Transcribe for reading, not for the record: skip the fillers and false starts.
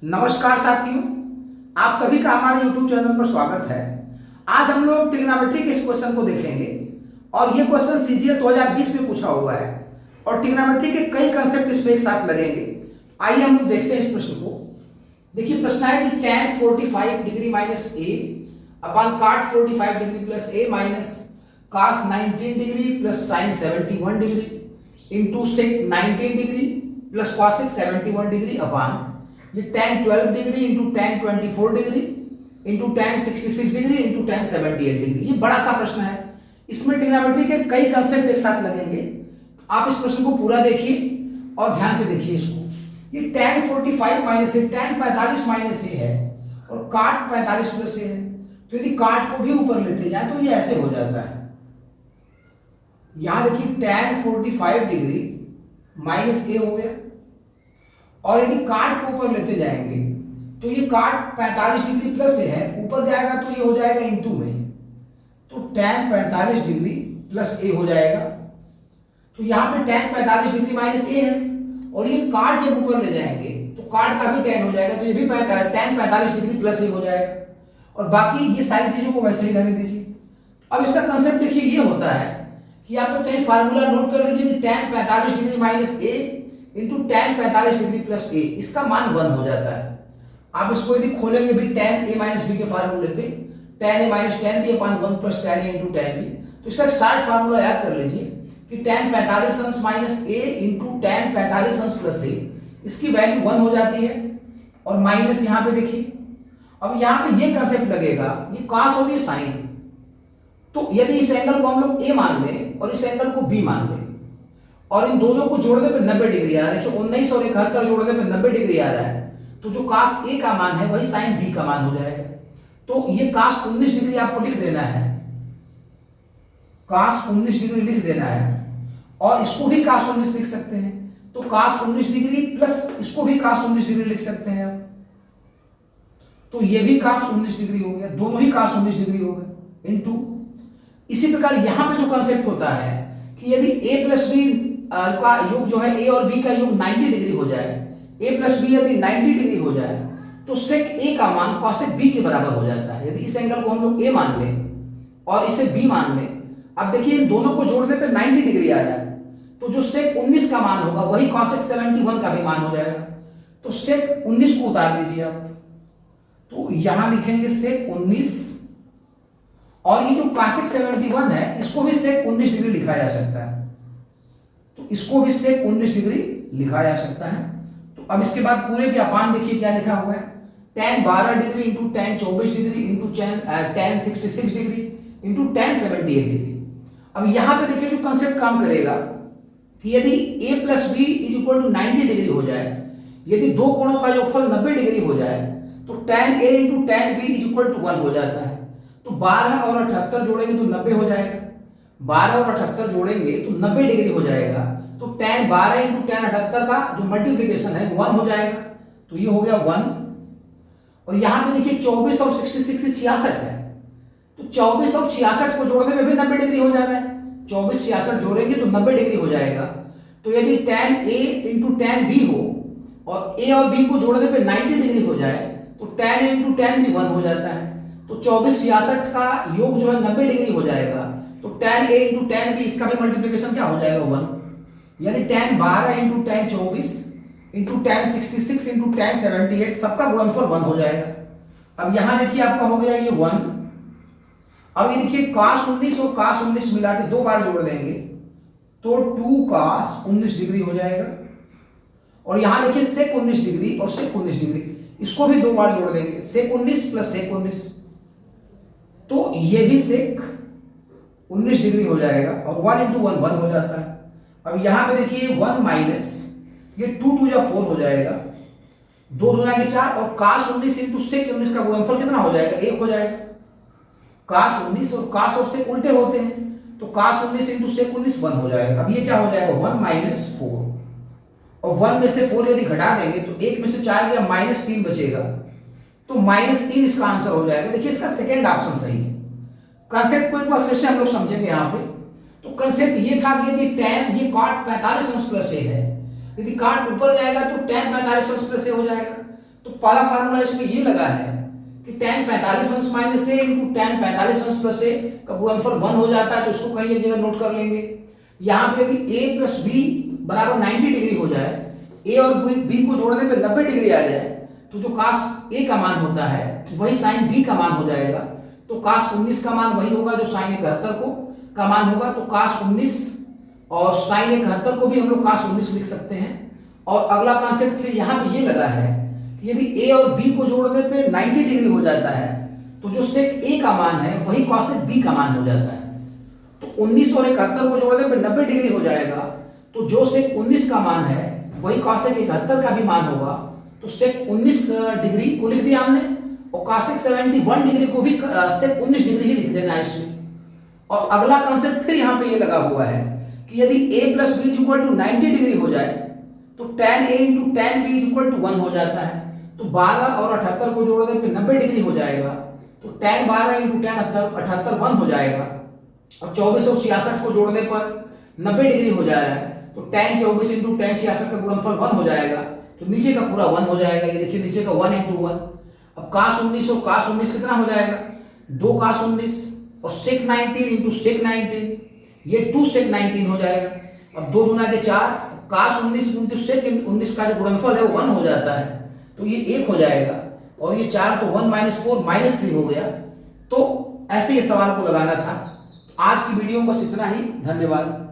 नमस्कार साथियों, आप सभी का हमारे YouTube चैनल पर स्वागत है। आज हम लोग ट्रिग्नोमेट्री के इस क्वेश्चन को देखेंगे और ये क्वेश्चन CGL 2020 में पूछा हुआ है और ट्रिग्नोमेट्री के कई कंसेप्ट इसमें एक साथ लगेंगे। आइए हम लोग देखते हैं इस प्रश्न को। देखिए प्रश्न है कि tan 45 degree minus a upon cot 45 degree plus a minus cos 19 degree plus sin 71 degree into sec 19 degree plus cosec 71 degree upon ये tan 12 degree into tan 24 degree into tan 66 degree into tan 78 degree. ये बड़ा सा प्रश्न है, इसमें trigonometry के कई concept एक साथ लगेंगे। आप इस प्रश्न को पूरा देखिए और ध्यान से देखिए इसको। ये tan 45 माइनस है, tan 45 माइनस ए है और cot 45 प्लस ए है, तो यदि cot को भी ऊपर लेते जाए तो ये ऐसे हो जाता है। यहां देखिए tan 45 डिग्री माइनस ए हो गया और यदि cot को ऊपर लेते जाएंगे तो ये cot 45 डिग्री प्लस ए है, ऊपर जाएगा तो ये हो जाएगा इनटू में, तो tan 45 डिग्री प्लस ए हो जाएगा। तो यहाँ पे tan 45 डिग्री माइनस ए है और ये cot जब ऊपर ले जाएंगे तो cot का भी tan हो जाएगा, तो ये भी tan 45 डिग्री प्लस ए हो जाएगा और बाकी ये सारी चीजों को वैसे ही रहने दीजिए। अब इसका कंसेप्ट देखिए ये होता है कि आप लोग कहीं फार्मूला नोट कर लीजिए कि tan 45 डिग्री माइनस ए इंटू tan 45 डिग्री प्लस ए, इसका मान 1 हो जाता है। आप इसको यदि खोलेंगे भी tan a माइनस बी के फार्मूले पे, tan a minus tan b upon 1 plus tan a into tan b, तो इसका शॉर्ट फार्मूला याद कर लीजिए कि tan 45 अंश माइनस a इंटू tan 45 अंश प्लस a, इसकी वैल्यू 1 हो जाती है और माइनस यहाँ पे देखिए। अब यहाँ पे ये कंसेप्ट लगेगा, ये cos और ये sin, तो यदि इस एंगल को हम लोग a मान लें और इस एंगल को b मान लें और इन दोनों को जोड़ने पे 90 डिग्री आ रहा है। देखिए 19 और 71 जोड़ने पे 90 डिग्री आ रहा है, तो जो cos a का मान है वही sin b का मान हो जाएगा। तो ये cos 19 डिग्री आपको लिख देना है, cos 19 डिग्री लिख देना है और इसको भी cos 19 लिख सकते हैं, तो cos 19 डिग्री प्लस इसको भी cos 19 डिग्री लिख सकते हैं आप, तो ये भी cos 19 डिग्री हो गया, दोनों ही cos 19 डिग्री हो गए इनटू। इसी प्रकार यहां पे जो कंसेप्ट होता है कि यदि a प्लस बी का योग जो है a और b का योग 90 डिग्री हो जाए, a प्लस बी यदि 90 डिग्री हो जाए तो sec a का मान cosec b के बराबर हो जाता है। यदि इस एंगल को हम लोग a मान लें और इसे b मान लें, अब देखिए इन दोनों को जोड़ने पे 90 डिग्री आ रहा है, तो जो sec 19 का मान होगा वही cosec 71 का भी मान हो जाएगा। तो sec 19 को उतार दीजिए आप, तो यहां लिखेंगे sec 19 और ये जो cosec 71 है इसको भी sec 19 डिग्री लिखा जा सकता है, तो इसको भी sec 19 डिग्री लिखा जा सकता है। तो अब इसके बाद पूरे के अपान देखिए क्या लिखा हुआ है, tan 12 degree into tan 24 degree into tan 66 degree into tan 78 degree. अब यहां पे देखिए जो कंसेप्ट काम करेगा कि यदि a plus b is equal to 90 degree हो जाए, यदि दो कोणों का योगफल 90 डिग्री हो जाए तो tan a into tan b is equal to 1 हो जाता है। तो 12 और 78 जोड़ेंगे तो 90 हो जाएगा, 12 और 78 जोड़ेंगे तो 90 डिग्री हो जाएगा, तो tan 12 इंटू tan 78 का जो मल्टीप्लीकेशन है 1 हो जाएगा, तो ये हो गया 1। और यहाँ पे देखिए 24 और 66 से 66 है, तो 24 और 66 को जोड़ने में भी 90 डिग्री हो जा रहा है, 24 66 जोड़ेंगे तो 90 डिग्री हो जाएगा। तो यदि tan a into tan b हो और a और b को जोड़ने पे 90 डिग्री हो जाए तो tan a into tan b 1 हो जाता है, तो 24 66 का योग जो है 90 डिग्री हो जाएगा, तो tan a into tan b इसका भी मल्टीप्लीकेशन क्या हो जाएगा 1, यानी tan 12 into tan 24 into tan 66 into tan 78 सबका गुणनफल 1 हो जाएगा। अब यहां देखिए आपका हो गया ये 1। अब ये देखिए cos 19 और cos 19 मिला के दो बार जोड़ देंगे तो 2 cos 19 डिग्री हो जाएगा और यहां देखिए sec 19 डिग्री और sec 19 डिग्री, इसको भी दो बार जोड़ देंगे, sec 19 प्लस sec 19, तो ये भी sec 19 डिग्री हो जाएगा और 1 इंटू 1 1 हो जाता है। अब यहां पे देखिए 1 माइनस ये 2 2 या 4 हो जाएगा, 2 2 के 4 और cos 19 इंटू sec 19 का गुणनफल कितना हो जाएगा 1 हो जाएगा। cos 19 और cos और sec उल्टे होते हैं, तो cos 19 इंटू sec 19 1 हो जाएगा। अब ये क्या हो जाएगा 1 माइनस 4 और 1 में से 4 यदि घटा देंगे तो 1 में से 4 गया माइनस 3 बचेगा, तो माइनस 3 इसका आंसर हो जाएगा। देखिए इसका सेकेंड ऑप्शन सही है। कंसेप्ट को एक बार फिर से हम लोग समझेंगे यहाँ पे। तो कंसेप्ट ये था कि यदि tan ये cot 45 अंश प्लस a है, यदि cot ऊपर जाएगा तो tan 45 अंश प्लस a हो जाएगा, तो पहला फार्मूला इसमें ये लगा है कि tan 45 अंश माइनस ए इंटू tan 45 अंश प्लस ए का गुणनफल 1 हो जाता है, तो इसको कहीं एक जगह नोट कर लेंगे। यहाँ पे यदि a प्लस बी बराबर 90 डिग्री हो जाए, a और b को जोड़ने पे 90 डिग्री आ जाए, तो जो cos a का मान होता है वही sin b का मान हो जाएगा। तो cos 19 का मान वही होगा जो sin 71 को का मान होगा। तो cos 19 और sin 71 को भी हम लोग cos 19 लिख सकते हैं। और अगला कॉन्सेप्ट फिर यहाँ पे ये लगा है कि यदि a और b को जोड़ने पे 90 डिग्री हो जाता है, तो जो sec a का मान है वही cosec b का मान हो जाता है। तो 19 और 71 को जोड़ने पे 90 डिग्री हो जाएगा, तो जो sec 19 का मान है वही cosec 71 का भी मान होगा। तो sec 19 डिग्री को लिख दिया हमने, और cosec 71 डिग्री को भी sec 19 डिग्री ही लिख देना है इसमें। और अगला कॉन्सेप्ट फिर यहाँ पे ये लगा हुआ है कि यदि a plus b equal to 90 degree हो जाए, तो tan a into tan b equal to 1 हो जाता है। तो 12 और 78 को जोड़ने पे 90 डिग्री हो जाएगा, तो tan 12 इंटू tan 78 1 हो जाएगा। और 24 और 66 को जोड़ने पर 90 डिग्री हो जाएगा, तो tan 24 इंटू tan 66 का गुणनफल 1 हो जाएगा। तो नीचे का पूरा 1 हो जाएगा, ये देखिए नीचे का 1 इंटू 1। अब cos 19 और cos 19 कितना हो जाएगा, 2 cos 19 और sec 19 इंटू sec 19, ये 2 sec 19 हो जाएगा। अब 2 दूना के 4, cos 19 इंटू sec 19 का जो गुणनफल है वो 1 हो जाता है, तो ये 1 हो जाएगा। और ये 4 तो 1 माइनस 4 माइनस 3 हो गया। तो ऐसे ये सवाल को लगाना था। आज की वीडियो में बस इतना ही। धन्यवाद।